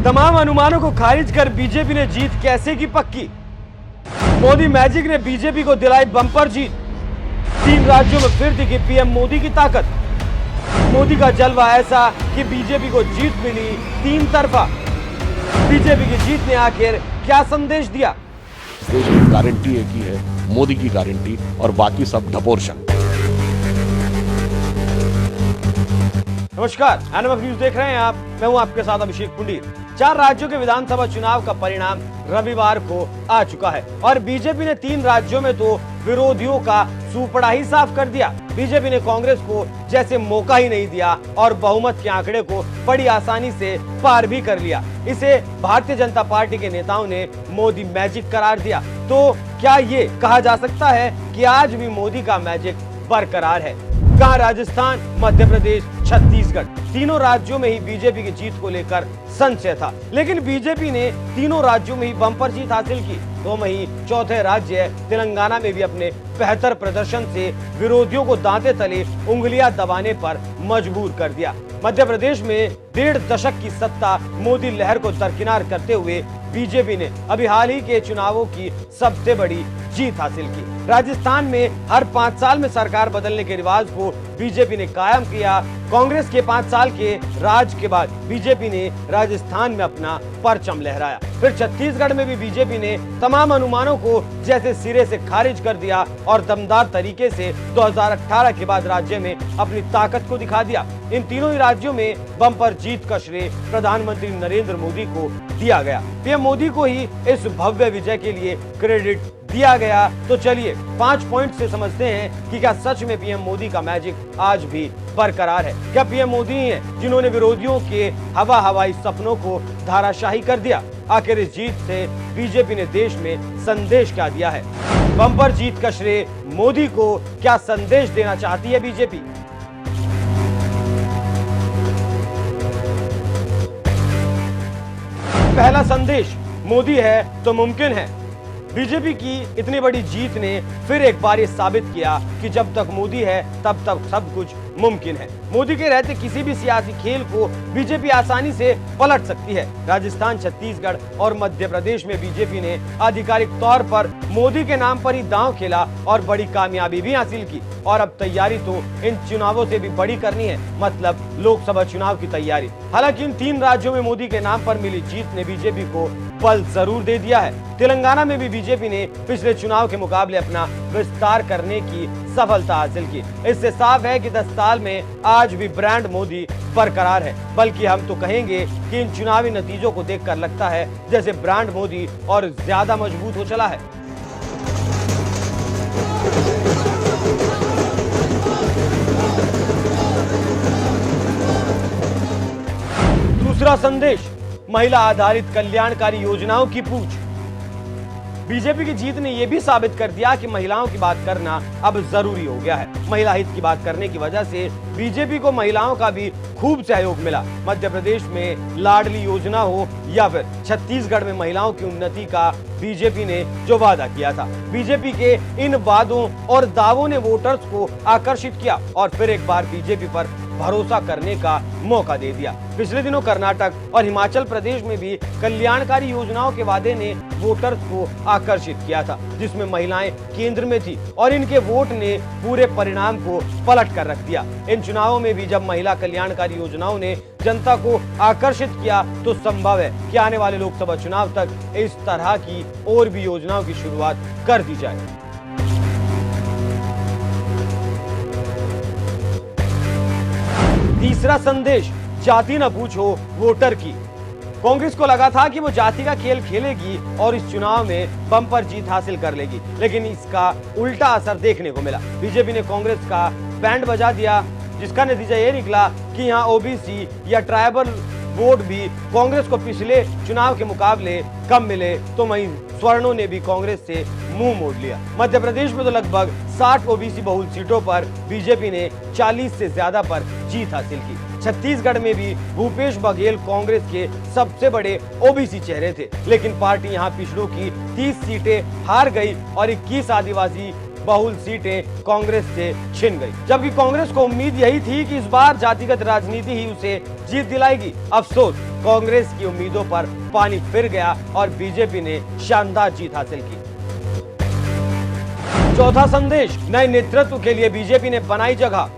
तमाम अनुमानों को खारिज कर बीजेपी ने जीत कैसे की पक्की। मोदी मैजिक ने बीजेपी को दिलाई बम्पर जीत। 3 राज्यों में फिर दिखी पीएम मोदी की ताकत। मोदी का जलवा ऐसा कि बीजेपी को जीत मिली 3 तरफा। बीजेपी की जीत ने आखिर क्या संदेश दिया। देश की गारंटी एक ही है, मोदी की गारंटी, और बाकी सब ढपोरशन। नमस्कार, एनएमएफ न्यूज देख रहे हैं आप। मैं हूं आपके साथ अभिषेक पुंडीर। 4 राज्यों के विधानसभा चुनाव का परिणाम रविवार को आ चुका है और बीजेपी ने 3 राज्यों में तो विरोधियों का सुपड़ा ही साफ कर दिया। बीजेपी ने कांग्रेस को जैसे मौका ही नहीं दिया और बहुमत के आंकड़े को बड़ी आसानी से पार भी कर लिया। इसे भारतीय जनता पार्टी के नेताओं ने मोदी मैजिक करार दिया। तो क्या ये कहा जा सकता है कि आज भी मोदी का मैजिक बरकरार है? कहां राजस्थान, मध्य प्रदेश, छत्तीसगढ़, तीनों राज्यों में ही बीजेपी की जीत को लेकर संशय था, लेकिन बीजेपी ने तीनों राज्यों में ही बम्पर जीत हासिल की। तो वहीं चौथे राज्य तेलंगाना में भी अपने बेहतर प्रदर्शन से विरोधियों को दांते तले उंगलियां दबाने पर मजबूर कर दिया। मध्य प्रदेश में 1.5 दशक की सत्ता मोदी लहर को दरकिनार करते हुए बीजेपी ने अभी हाल ही के चुनावों की सबसे बड़ी जीत हासिल की। राजस्थान में हर 5 साल में सरकार बदलने के रिवाज को बीजेपी ने कायम किया। कांग्रेस के 5 साल के राज के बाद बीजेपी ने राजस्थान में अपना परचम लहराया। फिर छत्तीसगढ़ में भी बीजेपी ने तमाम अनुमानों को जैसे सिरे से खारिज कर दिया और दमदार तरीके से 2018 के बाद राज्य में अपनी ताकत को दिखा दिया। इन तीनों ही राज्यों में बम्पर जीत का श्रेय प्रधानमंत्री नरेंद्र मोदी को दिया गया। पीएम मोदी को ही इस भव्य विजय के लिए क्रेडिट दिया गया। तो चलिए 5 पॉइंट से समझते हैं कि क्या सच में पीएम मोदी का मैजिक आज भी बरकरार है। क्या पीएम मोदी ही हैं जिन्होंने विरोधियों के हवाई सपनों को धाराशाही कर दिया। आखिर इस जीत से बीजेपी ने देश में संदेश क्या दिया है? बम्पर जीत का श्रेय मोदी को क्या संदेश देना चाहती है बीजेपी? पहला संदेश, मोदी है तो मुमकिन है। बीजेपी की इतनी बड़ी जीत ने फिर एक बार ये साबित किया कि जब तक मोदी है तब तक सब कुछ मुमकिन है। मोदी के रहते किसी भी सियासी खेल को बीजेपी आसानी से पलट सकती है। राजस्थान, छत्तीसगढ़ और मध्य प्रदेश में बीजेपी ने आधिकारिक तौर पर मोदी के नाम पर ही दांव खेला और बड़ी कामयाबी भी हासिल की। और अब तैयारी तो इन चुनावों से भी बड़ी करनी है, मतलब लोकसभा चुनाव की तैयारी। हालांकि इन 3 राज्यों में मोदी के नाम पर मिली जीत ने बीजेपी को बल जरूर दे दिया है। तेलंगाना में भी बीजेपी ने पिछले चुनाव के मुकाबले अपना विस्तार करने की सफलता हासिल की। इससे साफ है कि 10 साल में आज भी ब्रांड मोदी बरकरार है। बल्कि हम तो कहेंगे कि इन चुनावी नतीजों को देखकर लगता है जैसे ब्रांड मोदी और ज्यादा मजबूत हो चला है। दूसरा संदेश, महिला आधारित कल्याणकारी योजनाओं की पूछ। बीजेपी की जीत ने यह भी साबित कर दिया कि महिलाओं की बात करना अब जरूरी हो गया है। महिला हित की बात करने की वजह से बीजेपी को महिलाओं का भी खूब सहयोग मिला। मध्य प्रदेश में लाडली योजना हो या फिर छत्तीसगढ़ में महिलाओं की उन्नति का बीजेपी ने जो वादा किया था, बीजेपी के इन वादों और दावों ने वोटर्स को आकर्षित किया और फिर एक बार बीजेपी पर भरोसा करने का मौका दे दिया। पिछले दिनों कर्नाटक और हिमाचल प्रदेश में भी कल्याणकारी योजनाओं के वादे ने वोटर्स को आकर्षित किया था, जिसमें महिलाएं केंद्र में थी और इनके वोट ने पूरे परिणाम को पलट कर रख दिया। इन चुनावों में भी जब महिला कल्याणकारी योजनाओं ने जनता को आकर्षित किया तो संभव है कि आने वाले लोकसभा चुनाव तक इस तरह की और भी योजनाओं की शुरुआत कर दी जाए। तीसरा संदेश, जाति न पूछो वोटर की। कांग्रेस को लगा था कि वो जाति का खेल खेलेगी और इस चुनाव में बम्पर जीत हासिल कर लेगी, लेकिन इसका उल्टा असर देखने को मिला। बीजेपी ने कांग्रेस का बैंड बजा दिया, जिसका नतीजा ये निकला कि यहाँ ओबीसी या ट्राइबल वोट भी कांग्रेस को पिछले चुनाव के मुकाबले कम मिले। तो वहीं स्वर्णों ने भी कांग्रेस से मुंह मोड़ लिया। मध्य प्रदेश में तो लगभग 60 ओबीसी बहुल सीटों पर बीजेपी ने 40 से ज्यादा पर जीत हासिल की। छत्तीसगढ़ में भी भूपेश बघेल कांग्रेस के सबसे बड़े ओबीसी चेहरे थे, लेकिन पार्टी यहां पिछड़ों की 30 सीटें हार गई और 21 आदिवासी बहुल सीटें कांग्रेस से छिन गई, जबकि कांग्रेस को उम्मीद यही थी कि इस बार जातिगत राजनीति ही उसे जीत दिलाएगी। अफसोस, कांग्रेस की उम्मीदों पर पानी फिर गया और बीजेपी ने शानदार जीत हासिल की। चौथा संदेश, नए नेतृत्व के लिए बीजेपी ने बनाई जगह।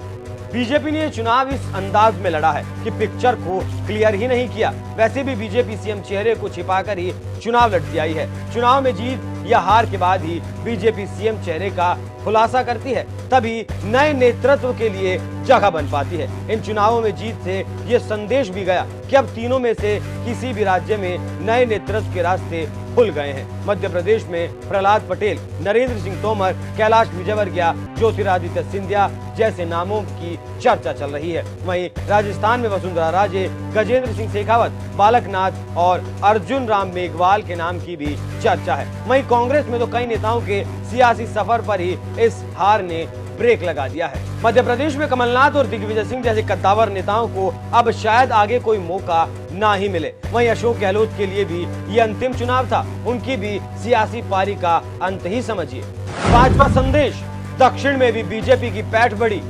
बीजेपी ने यह चुनाव इस अंदाज में लड़ा है कि पिक्चर को क्लियर ही नहीं किया। वैसे भी बीजेपी सीएम चेहरे को छिपाकर ही चुनाव लड़ती आई है। चुनाव में जीत या हार के बाद ही बीजेपी सीएम चेहरे का खुलासा करती है, तभी नए नेतृत्व के लिए जगह बन पाती है। इन चुनावों में जीत से यह संदेश भी गया कि अब तीनों में से किसी भी राज्य में नए नेतृत्व के रास्ते खुल गए हैं। मध्य प्रदेश में प्रहलाद पटेल, नरेंद्र सिंह तोमर, कैलाश विजयवर्गीय, ज्योतिरादित्य सिंधिया जैसे नामों की चर्चा चल रही है। वहीं राजस्थान में वसुंधरा राजे, गजेंद्र सिंह शेखावत, बालकनाथ और अर्जुन राम मेघवाल के नाम की भी चर्चा है। वहीं कांग्रेस में तो कई नेताओं के सियासी सफर पर ही इस हार ने ब्रेक लगा दिया है। मध्य प्रदेश में कमलनाथ और दिग्विजय सिंह जैसे कद्दावर नेताओं को अब शायद आगे कोई मौका ना ही मिले। वहीं अशोक गहलोत के लिए भी ये अंतिम चुनाव था, उनकी भी सियासी पारी का अंत ही समझिए। पांचवा संदेश, दक्षिण में भी बीजेपी की पैठ बढ़ी।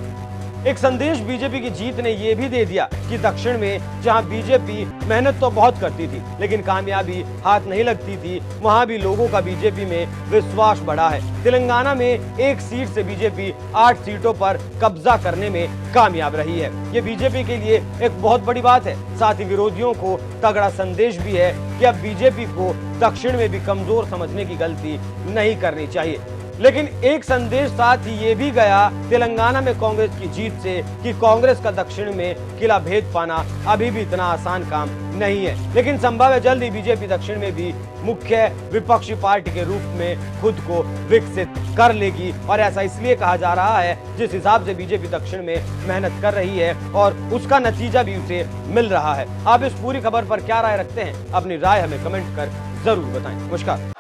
एक संदेश बीजेपी की जीत ने यह भी दे दिया कि दक्षिण में जहां बीजेपी मेहनत तो बहुत करती थी लेकिन कामयाबी हाथ नहीं लगती थी, वहां भी लोगों का बीजेपी में विश्वास बढ़ा है। तेलंगाना में एक सीट से बीजेपी 8 सीटों पर कब्जा करने में कामयाब रही है। ये बीजेपी के लिए एक बहुत बड़ी बात है। साथ ही विरोधियों को तगड़ा संदेश भी है कि अब बीजेपी को दक्षिण में भी कमजोर समझने की गलती नहीं करनी चाहिए। लेकिन एक संदेश साथ ही ये भी गया तेलंगाना में कांग्रेस की जीत से कि कांग्रेस का दक्षिण में किला भेद पाना अभी भी इतना आसान काम नहीं है। लेकिन संभव है जल्द ही बीजेपी दक्षिण में भी मुख्य विपक्षी पार्टी के रूप में खुद को विकसित कर लेगी। और ऐसा इसलिए कहा जा रहा है जिस हिसाब से बीजेपी दक्षिण में मेहनत कर रही है और उसका नतीजा भी उसे मिल रहा है। आप इस पूरी खबर पर क्या राय रखते हैं? अपनी राय हमें कमेंट कर जरूर बताएं। नमस्कार।